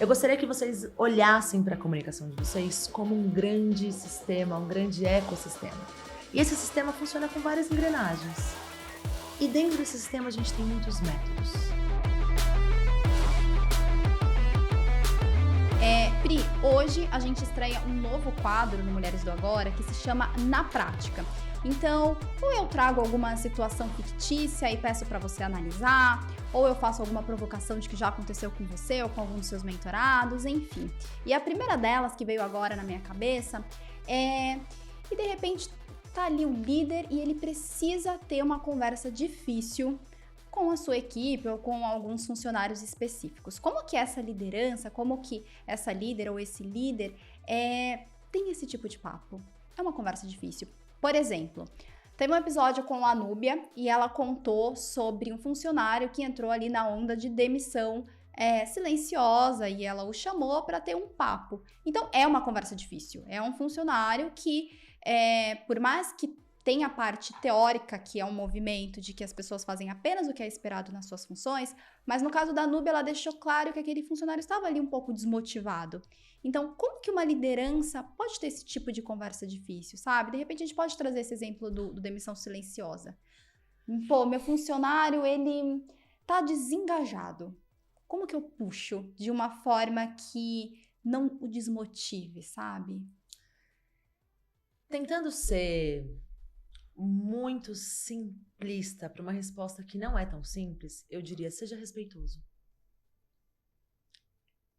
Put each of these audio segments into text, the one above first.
Eu gostaria que vocês olhassem para a comunicação de vocês como um grande sistema, um grande ecossistema. E esse sistema funciona com várias engrenagens. E dentro desse sistema a gente tem muitos métodos. Pri, hoje a gente estreia um novo quadro no Mulheres do Agora que se chama Na Prática. Então, ou eu trago alguma situação fictícia e peço para você analisar, ou eu faço alguma provocação de que já aconteceu com você ou com algum dos seus mentorados, enfim. E a primeira delas que veio agora na minha cabeça e de repente tá ali o líder e ele precisa ter uma conversa difícil com a sua equipe ou com alguns funcionários específicos. Como que essa liderança, como que essa líder ou esse líder tem esse tipo de papo? É uma conversa difícil. Por exemplo, teve um episódio com a Núbia e ela contou sobre um funcionário que entrou ali na onda de demissão silenciosa e ela o chamou para ter um papo. Então, é uma conversa difícil. É um funcionário que, por mais que tem a parte teórica, que é um movimento de que as pessoas fazem apenas o que é esperado nas suas funções, mas no caso da Núbia, ela deixou claro que aquele funcionário estava ali um pouco desmotivado. Então, como que uma liderança pode ter esse tipo de conversa difícil, sabe? De repente, a gente pode trazer esse exemplo do demissão silenciosa. Pô, meu funcionário, ele tá desengajado. Como que eu puxo de uma forma que não o desmotive, sabe? Tentando ser muito simplista para uma resposta que não é tão simples, eu diria: seja respeitoso.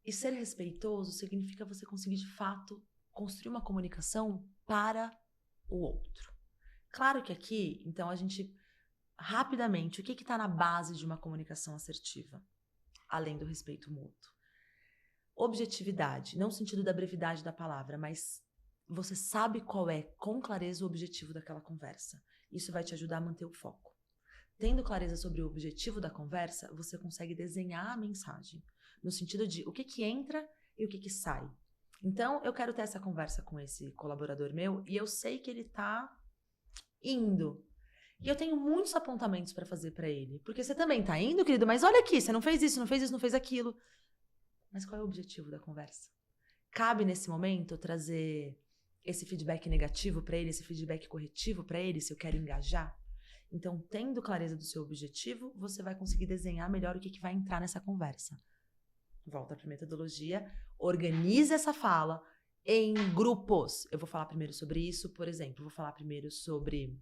E ser respeitoso significa você conseguir, de fato, construir uma comunicação para o outro. Claro que aqui, então, a gente, rapidamente, o que está na base de uma comunicação assertiva? Além do respeito mútuo. Objetividade, não no sentido da brevidade da palavra, mas você sabe qual é, com clareza, o objetivo daquela conversa. Isso vai te ajudar a manter o foco. Tendo clareza sobre o objetivo da conversa, você consegue desenhar a mensagem, no sentido de o que entra e o que sai. Então, eu quero ter essa conversa com esse colaborador meu e eu sei que ele tá indo. E eu tenho muitos apontamentos para fazer para ele. Porque você também tá indo, querido, mas olha aqui, você não fez isso, não fez isso, não fez aquilo. Mas qual é o objetivo da conversa? Cabe nesse momento trazer esse feedback negativo para ele, esse feedback corretivo para ele, se eu quero engajar? Então, tendo clareza do seu objetivo, você vai conseguir desenhar melhor o que vai entrar nessa conversa. Volta para a metodologia, organiza essa fala em grupos. Eu vou falar primeiro sobre isso, por exemplo, vou falar primeiro sobre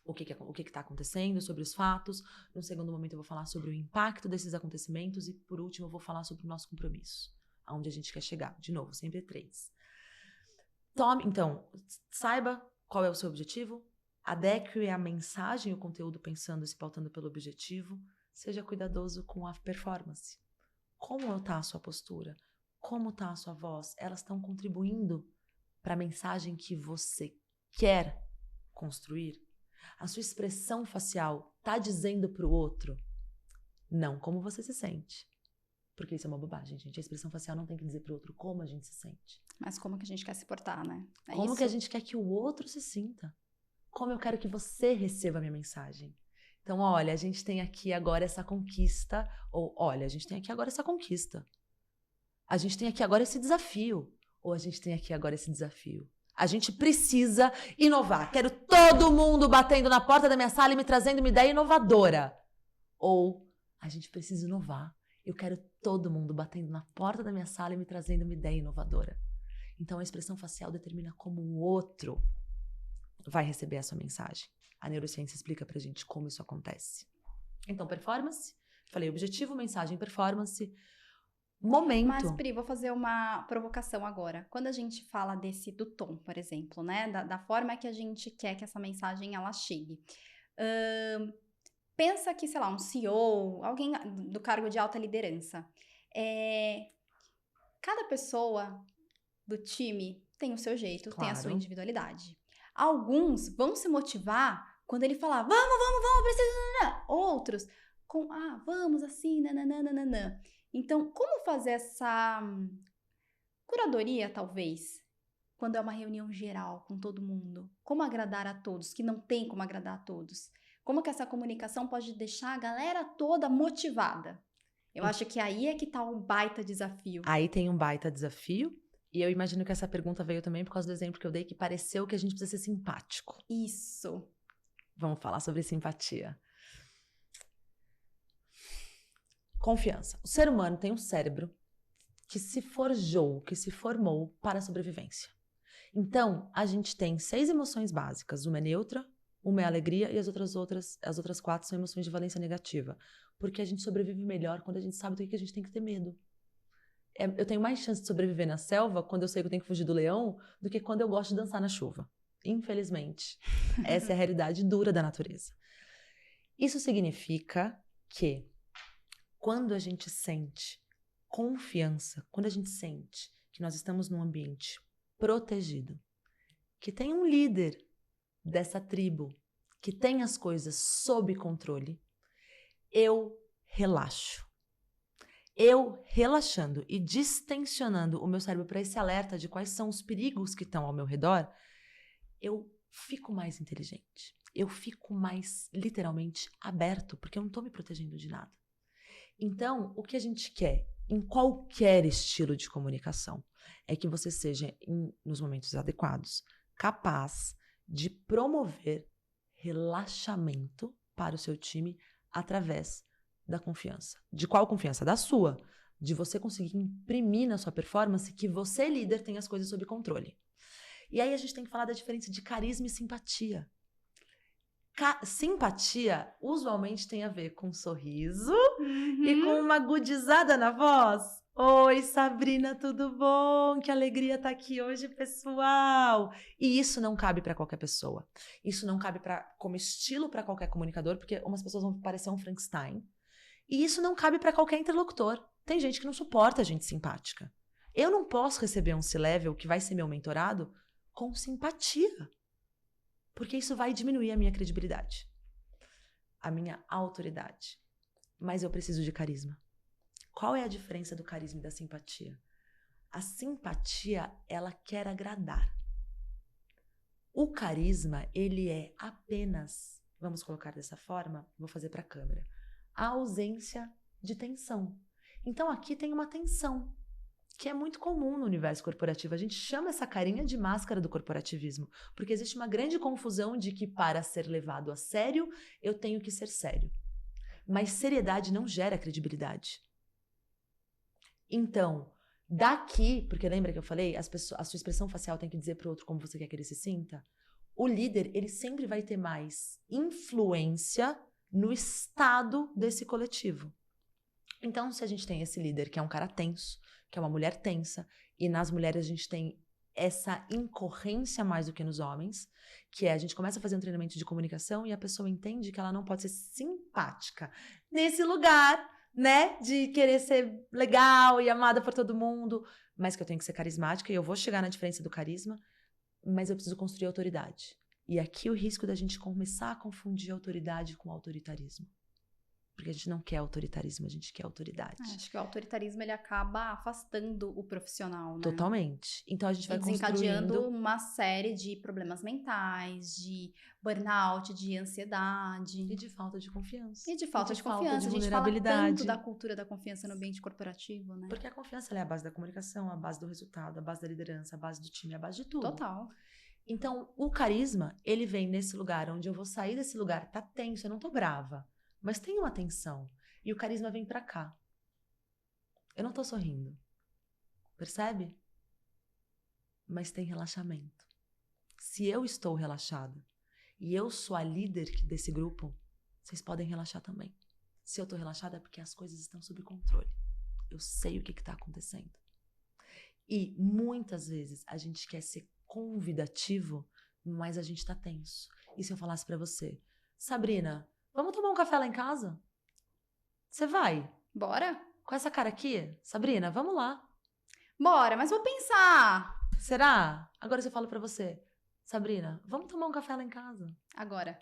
o que está acontecendo, sobre os fatos. No segundo momento, eu vou falar sobre o impacto desses acontecimentos e, por último, eu vou falar sobre o nosso compromisso, aonde a gente quer chegar. De novo, sempre 3. Então, saiba qual é o seu objetivo, adeque a mensagem e o conteúdo pensando e se pautando pelo objetivo, seja cuidadoso com a performance. Como está a sua postura? Como está a sua voz? Elas estão contribuindo para a mensagem que você quer construir? A sua expressão facial está dizendo para o outro não como você se sente. Porque isso é uma bobagem, gente. A expressão facial não tem que dizer para o outro como a gente se sente. Mas como que a gente quer se portar, né? Como que a gente quer que o outro se sinta. Como eu quero que você receba a minha mensagem. Então, olha, a gente tem aqui agora essa conquista. Ou, olha, a gente tem aqui agora essa conquista. A gente tem aqui agora esse desafio. Ou a gente tem aqui agora esse desafio. A gente precisa inovar. Quero todo mundo batendo na porta da minha sala e me trazendo uma ideia inovadora. Ou a gente precisa inovar. Eu quero todo mundo batendo na porta da minha sala e me trazendo uma ideia inovadora. Então, a expressão facial determina como o outro vai receber a sua mensagem. A neurociência explica pra gente como isso acontece. Então, performance. Falei objetivo, mensagem, performance. Momento. Mas, Pri, vou fazer uma provocação agora. Quando a gente fala do tom, por exemplo, né? Da forma que a gente quer que essa mensagem ela chegue. Pensa que, sei lá, um CEO, alguém do cargo de alta liderança. Cada pessoa do time tem o seu jeito, tem a sua individualidade. Alguns vão se motivar quando ele falar, vamos, precisa. Outros com, vamos assim, nananana. Então, como fazer essa curadoria, talvez, quando é uma reunião geral com todo mundo? Como agradar a todos, que não tem como agradar a todos? Como que essa comunicação pode deixar a galera toda motivada? Eu acho que aí é que tá um baita desafio. Aí tem um baita desafio. E eu imagino que essa pergunta veio também por causa do exemplo que eu dei, que pareceu que a gente precisa ser simpático. Isso. Vamos falar sobre simpatia. Confiança. O ser humano tem um cérebro que se forjou, que se formou para a sobrevivência. Então, a gente tem 6 emoções básicas. Uma é neutra, uma é alegria e as outras 4 são emoções de valência negativa. Porque a gente sobrevive melhor quando a gente sabe do que a gente tem que ter medo. Eu tenho mais chance de sobreviver na selva quando eu sei que eu tenho que fugir do leão do que quando eu gosto de dançar na chuva. Infelizmente, essa é a realidade dura da natureza. Isso significa que quando a gente sente confiança, quando a gente sente que nós estamos num ambiente protegido, que tem um líder dessa tribo, que tem as coisas sob controle, eu relaxo. Eu relaxando e distensionando o meu cérebro para esse alerta de quais são os perigos que estão ao meu redor, eu fico mais inteligente. Eu fico mais, literalmente, aberto, porque eu não estou me protegendo de nada. Então, o que a gente quer em qualquer estilo de comunicação é que você seja, nos momentos adequados, capaz de promover relaxamento para o seu time através da confiança. De qual confiança? Da sua. De você conseguir imprimir na sua performance que você, líder, tem as coisas sob controle. E aí a gente tem que falar da diferença de carisma e simpatia. Simpatia usualmente tem a ver com sorriso e com uma agudizada na voz. Oi, Sabrina, tudo bom? Que alegria estar aqui hoje, pessoal! E isso não cabe para qualquer pessoa. Isso não cabe como estilo para qualquer comunicador, porque umas pessoas vão parecer um Frankenstein. E isso não cabe para qualquer interlocutor. Tem gente que não suporta gente simpática. Eu não posso receber um C-Level que vai ser meu mentorado com simpatia. Porque isso vai diminuir a minha credibilidade, a minha autoridade. Mas eu preciso de carisma. Qual é a diferença do carisma e da simpatia? A simpatia, ela quer agradar. O carisma, ele é apenas, vamos colocar dessa forma, vou fazer para a câmera, a ausência de tensão. Então aqui tem uma tensão, que é muito comum no universo corporativo. A gente chama essa carinha de máscara do corporativismo, porque existe uma grande confusão de que para ser levado a sério, eu tenho que ser sério. Mas seriedade não gera credibilidade. Então, daqui, porque lembra que eu falei, a sua expressão facial tem que dizer para o outro como você quer que ele se sinta? O líder, ele sempre vai ter mais influência no estado desse coletivo. Então, se a gente tem esse líder que é um cara tenso, que é uma mulher tensa, e nas mulheres a gente tem essa incorrência mais do que nos homens, que é a gente começa a fazer um treinamento de comunicação e a pessoa entende que ela não pode ser simpática nesse lugar, né, de querer ser legal e amada por todo mundo, mas que eu tenho que ser carismática e eu vou chegar na diferença do carisma, mas eu preciso construir autoridade. E aqui o risco da gente começar a confundir autoridade com autoritarismo. Porque a gente não quer autoritarismo, a gente quer autoridade. Acho que o autoritarismo, ele acaba afastando o profissional, né? Totalmente. Então a gente vai desencadeando uma série de problemas mentais, de burnout, de ansiedade. E de falta de confiança. E de falta de confiança. A gente fala tanto da cultura da confiança no ambiente corporativo, né? Porque a confiança é a base da comunicação, a base do resultado, a base da liderança, a base do time, a base de tudo. Total. Então, o carisma, ele vem nesse lugar onde eu vou sair desse lugar, tá tenso, eu não tô brava. Mas tem uma tensão. E o carisma vem pra cá. Eu não tô sorrindo. Percebe? Mas tem relaxamento. Se eu estou relaxada e eu sou a líder desse grupo, vocês podem relaxar também. Se eu tô relaxada é porque as coisas estão sob controle. Eu sei o que tá acontecendo. E muitas vezes a gente quer ser convidativo, mas a gente tá tenso. E se eu falasse pra você, Sabrina, vamos tomar um café lá em casa? Você vai? Bora? Com essa cara aqui? Sabrina, vamos lá. Bora, mas vou pensar. Será? Agora eu falo pra você. Sabrina, vamos tomar um café lá em casa? Agora.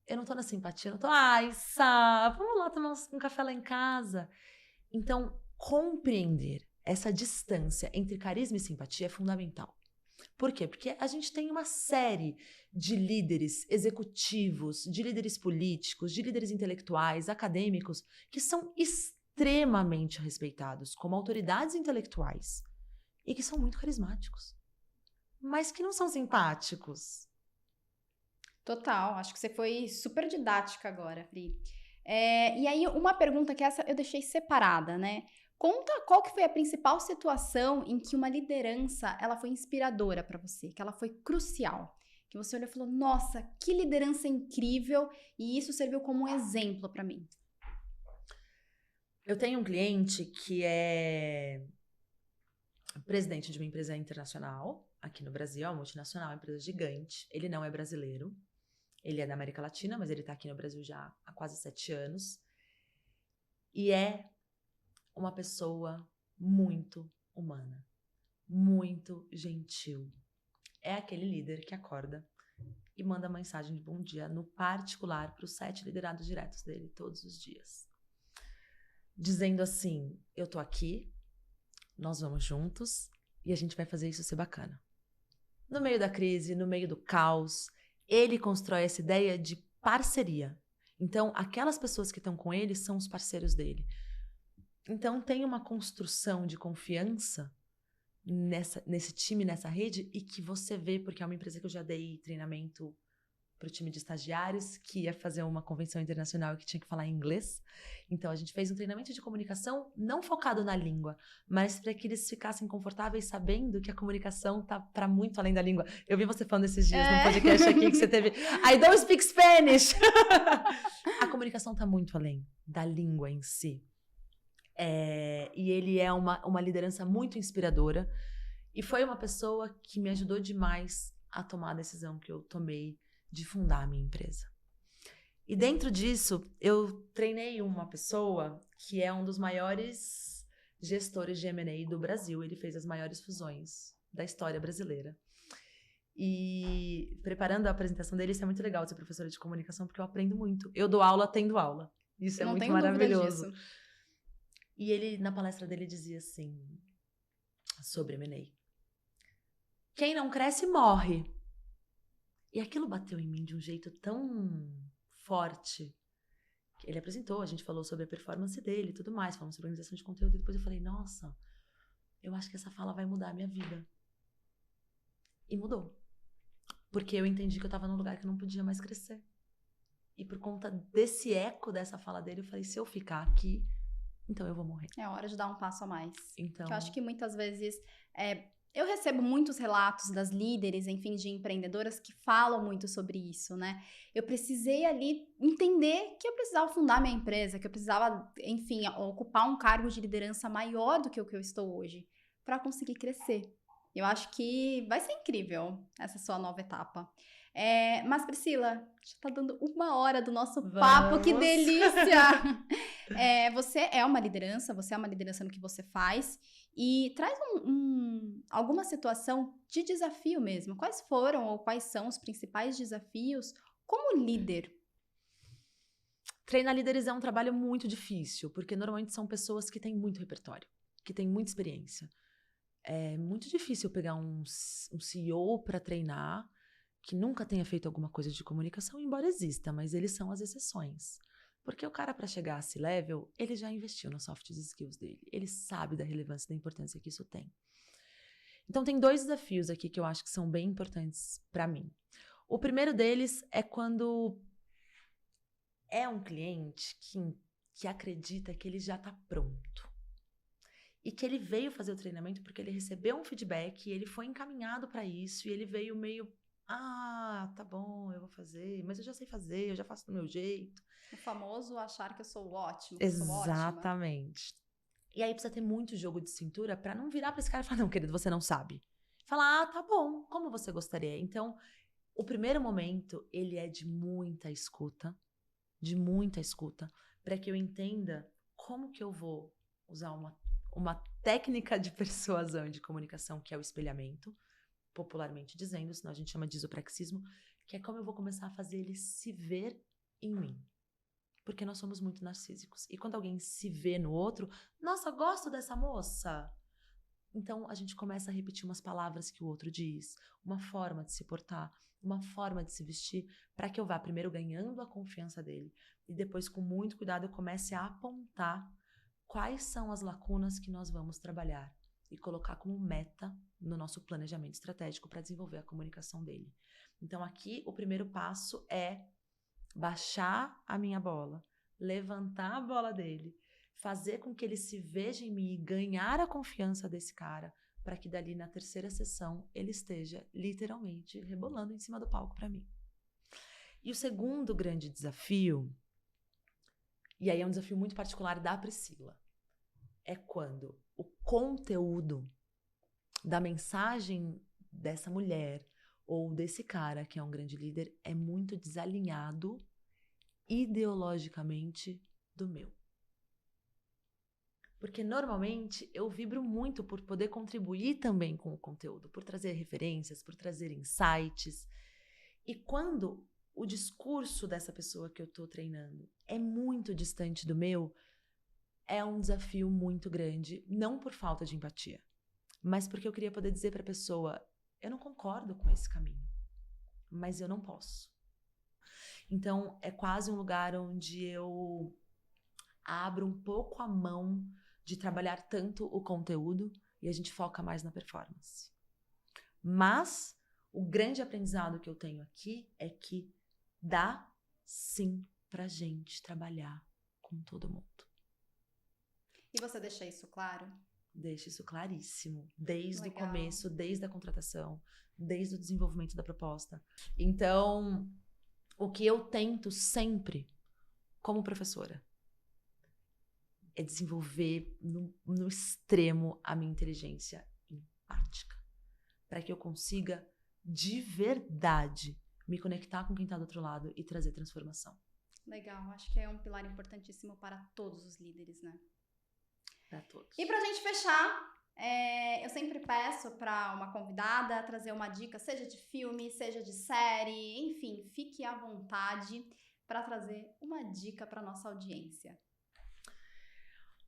Eu não tô na simpatia, eu não tô... Ai, Sá, vamos lá tomar um café lá em casa. Então, compreender essa distância entre carisma e simpatia é fundamental. Por quê? Porque a gente tem uma série de líderes executivos, de líderes políticos, de líderes intelectuais, acadêmicos, que são extremamente extremamente respeitados como autoridades intelectuais e que são muito carismáticos, mas que não são simpáticos. Total, acho que você foi super didática agora, Pri. E aí, uma pergunta que essa eu deixei separada, né? Conta qual que foi a principal situação em que uma liderança ela foi inspiradora para você, que ela foi crucial. Que você olhou e falou, nossa, que liderança incrível, e isso serviu como um exemplo para mim. Eu tenho um cliente que é presidente de uma empresa internacional, aqui no Brasil, é uma multinacional, uma empresa gigante. Ele não é brasileiro, ele é da América Latina, mas ele está aqui no Brasil já há quase 7 anos. E é uma pessoa muito humana, muito gentil. É aquele líder que acorda e manda mensagem de bom dia no particular para os 7 liderados diretos dele todos os dias. Dizendo assim, eu tô aqui, nós vamos juntos e a gente vai fazer isso ser bacana. No meio da crise, no meio do caos, ele constrói essa ideia de parceria. Então, aquelas pessoas que estão com ele são os parceiros dele. Então, tem uma construção de confiança nesse time, nessa rede, e que você vê, porque é uma empresa que eu já dei treinamento para o time de estagiários, que ia fazer uma convenção internacional e que tinha que falar inglês. Então, a gente fez um treinamento de comunicação não focado na língua, mas para que eles ficassem confortáveis sabendo que a comunicação tá para muito além da língua. Eu vi você falando esses dias num podcast aqui que você teve I don't speak Spanish! A comunicação tá muito além da língua em si. E ele é uma liderança muito inspiradora e foi uma pessoa que me ajudou demais a tomar a decisão que eu tomei de fundar a minha empresa. E dentro disso, eu treinei uma pessoa que é um dos maiores gestores de M&A do Brasil. Ele fez as maiores fusões da história brasileira. E preparando a apresentação dele, isso é muito legal de ser professora de comunicação, porque eu aprendo muito. Eu dou aula tendo aula. Isso é muito maravilhoso. E ele, na palestra dele, dizia assim, sobre M&A. Quem não cresce, morre. E aquilo bateu em mim de um jeito tão forte. Ele apresentou, a gente falou sobre a performance dele e tudo mais, falamos sobre organização de conteúdo. E depois eu falei, nossa, eu acho que essa fala vai mudar a minha vida. E mudou. Porque eu entendi que eu estava num lugar que eu não podia mais crescer. E por conta desse eco dessa fala dele, eu falei, se eu ficar aqui, então eu vou morrer. É hora de dar um passo a mais. Então, eu acho que muitas vezes... eu recebo muitos relatos das líderes, enfim, de empreendedoras que falam muito sobre isso, né? Eu precisei ali entender que eu precisava fundar minha empresa, que eu precisava, enfim, ocupar um cargo de liderança maior do que o que eu estou hoje, para conseguir crescer. Eu acho que vai ser incrível essa sua nova etapa. Mas, Priscila, já tá dando 1 hora do nosso papo, que delícia! Você é uma liderança no que você faz, e traz alguma situação de desafio mesmo. Quais foram ou quais são os principais desafios como líder? Treinar líderes é um trabalho muito difícil, porque normalmente são pessoas que têm muito repertório, que têm muita experiência. É muito difícil pegar um CEO para treinar que nunca tenha feito alguma coisa de comunicação, embora exista, mas eles são as exceções. Porque o cara, para chegar a C-level, ele já investiu nos soft skills dele. Ele sabe da relevância e da importância que isso tem. Então, tem 2 desafios aqui que eu acho que são bem importantes para mim. O primeiro deles é quando é um cliente que acredita que ele já está pronto. E que ele veio fazer o treinamento porque ele recebeu um feedback e ele foi encaminhado para isso. E ele veio meio, tá bom, eu vou fazer, mas eu já sei fazer, eu já faço do meu jeito. O famoso achar que eu sou ótimo, Exatamente. E aí precisa ter muito jogo de cintura para não virar para esse cara e falar, não, querido, você não sabe. Falar, tá bom, como você gostaria? Então, o primeiro momento, ele é de muita escuta, para que eu entenda como que eu vou usar uma técnica de persuasão e de comunicação, que é o espelhamento, popularmente dizendo, senão a gente chama de isopraxismo, que é como eu vou começar a fazer ele se ver em mim. Porque nós somos muito narcísicos. E quando alguém se vê no outro, nossa, gosto dessa moça. Então, a gente começa a repetir umas palavras que o outro diz, uma forma de se portar, uma forma de se vestir, para que eu vá primeiro ganhando a confiança dele e depois, com muito cuidado, eu comece a apontar quais são as lacunas que nós vamos trabalhar e colocar como meta no nosso planejamento estratégico para desenvolver a comunicação dele. Então, aqui, o primeiro passo é baixar a minha bola, levantar a bola dele, fazer com que ele se veja em mim e ganhar a confiança desse cara, para que dali na terceira sessão ele esteja literalmente rebolando em cima do palco para mim. E o segundo grande desafio, e aí é um desafio muito particular da Priscila, é quando o conteúdo da mensagem dessa mulher ou desse cara, que é um grande líder, é muito desalinhado ideologicamente do meu. Porque normalmente eu vibro muito por poder contribuir também com o conteúdo, por trazer referências, por trazer insights. E quando o discurso dessa pessoa que eu estou treinando é muito distante do meu, é um desafio muito grande, não por falta de empatia, mas porque eu queria poder dizer para a pessoa, eu não concordo com esse caminho, mas eu não posso. Então, é quase um lugar onde eu abro um pouco a mão de trabalhar tanto o conteúdo e a gente foca mais na performance. Mas o grande aprendizado que eu tenho aqui é que dá sim pra gente trabalhar com todo mundo. E você deixa isso claro? Deixa isso claríssimo, desde Legal. o começo, desde a contratação, desde o desenvolvimento da proposta. Então, o que eu tento sempre, como professora, é desenvolver no extremo a minha inteligência empática, para que eu consiga, de verdade, me conectar com quem está do outro lado e trazer transformação. Legal, acho que é um pilar importantíssimo para todos os líderes, né? Para todos. E pra gente fechar, eu sempre peço para uma convidada trazer uma dica, seja de filme, seja de série, enfim, fique à vontade para trazer uma dica para nossa audiência.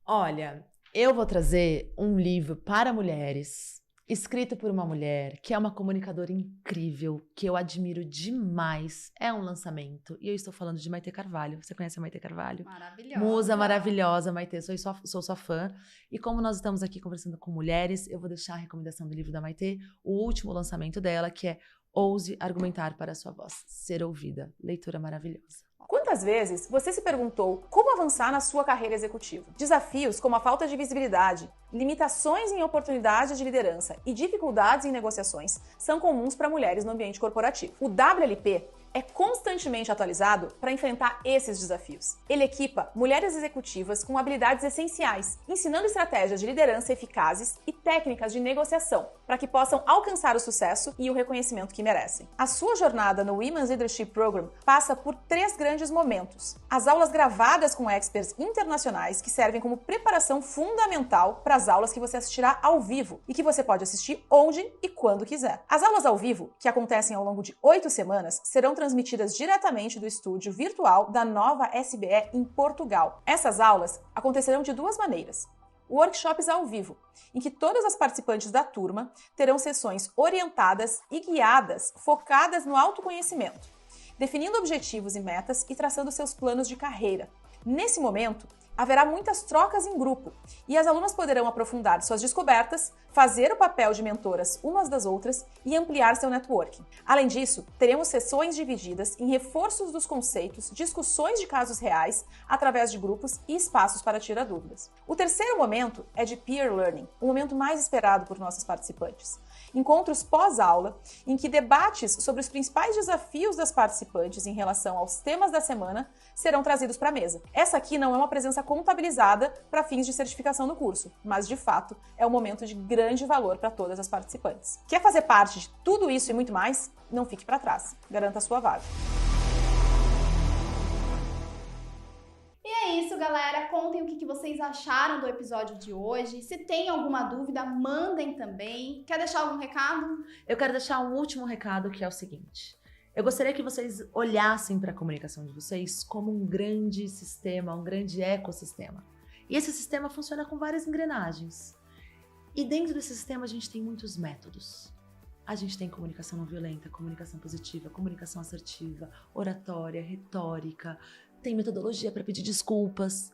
Olha, eu vou trazer um livro para mulheres, escrito por uma mulher que é uma comunicadora incrível, que eu admiro demais. É um lançamento. E eu estou falando de Maitê Carvalho. Você conhece a Maitê Carvalho? Maravilhosa. Musa maravilhosa, Maitê. Sou sua fã. E como nós estamos aqui conversando com mulheres, eu vou deixar a recomendação do livro da Maitê, o último lançamento dela, que é Ouse Argumentar para a Sua Voz Ser Ouvida. Leitura maravilhosa. Quantas vezes você se perguntou como avançar na sua carreira executiva? Desafios como a falta de visibilidade, limitações em oportunidades de liderança e dificuldades em negociações são comuns para mulheres no ambiente corporativo. O WLP é constantemente atualizado para enfrentar esses desafios. Ele equipa mulheres executivas com habilidades essenciais, ensinando estratégias de liderança eficazes e técnicas de negociação para que possam alcançar o sucesso e o reconhecimento que merecem. A sua jornada no Women's Leadership Program passa por 3 grandes momentos. As aulas gravadas com experts internacionais que servem como preparação fundamental para as aulas que você assistirá ao vivo e que você pode assistir onde e quando quiser. As aulas ao vivo, que acontecem ao longo de 8 semanas, serão transmitidas diretamente do estúdio virtual da Nova SBE em Portugal. Essas aulas acontecerão de 2 maneiras. Workshops ao vivo, em que todas as participantes da turma terão sessões orientadas e guiadas focadas no autoconhecimento, definindo objetivos e metas e traçando seus planos de carreira. Nesse momento, haverá muitas trocas em grupo e as alunas poderão aprofundar suas descobertas, fazer o papel de mentoras umas das outras e ampliar seu networking. Além disso, teremos sessões divididas em reforços dos conceitos, discussões de casos reais, através de grupos e espaços para tirar dúvidas. O terceiro momento é de peer learning, o momento mais esperado por nossos participantes. Encontros pós-aula, em que debates sobre os principais desafios das participantes em relação aos temas da semana serão trazidos para a mesa. Essa aqui não é uma presença contabilizada para fins de certificação do curso, mas de fato é um momento de grande valor para todas as participantes. Quer fazer parte de tudo isso e muito mais? Não fique para trás. Garanta a sua vaga. E é isso, galera. Contem o que vocês acharam do episódio de hoje. Se tem alguma dúvida, mandem também. Quer deixar algum recado? Eu quero deixar um último recado, que é o seguinte. Eu gostaria que vocês olhassem para a comunicação de vocês como um grande sistema, um grande ecossistema. E esse sistema funciona com várias engrenagens. E dentro desse sistema a gente tem muitos métodos. A gente tem comunicação não violenta, comunicação positiva, comunicação assertiva, oratória, retórica, tem metodologia para pedir desculpas.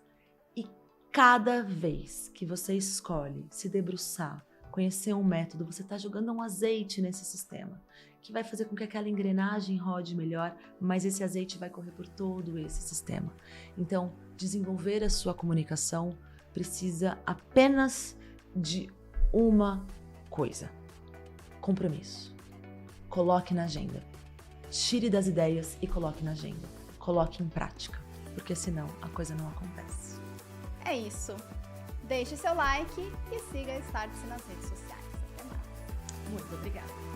E Cada vez que você escolhe se debruçar, conhecer um método, você está jogando um azeite nesse sistema, que vai fazer com que aquela engrenagem rode melhor, mas esse azeite vai correr por todo esse sistema. Então, desenvolver a sua comunicação precisa apenas de uma coisa: compromisso. Coloque na agenda. Tire das ideias e coloque na agenda. Coloque em prática, porque senão a coisa não acontece. É isso. Deixe seu like e siga a Startse nas redes sociais. Até mais. Muito obrigada.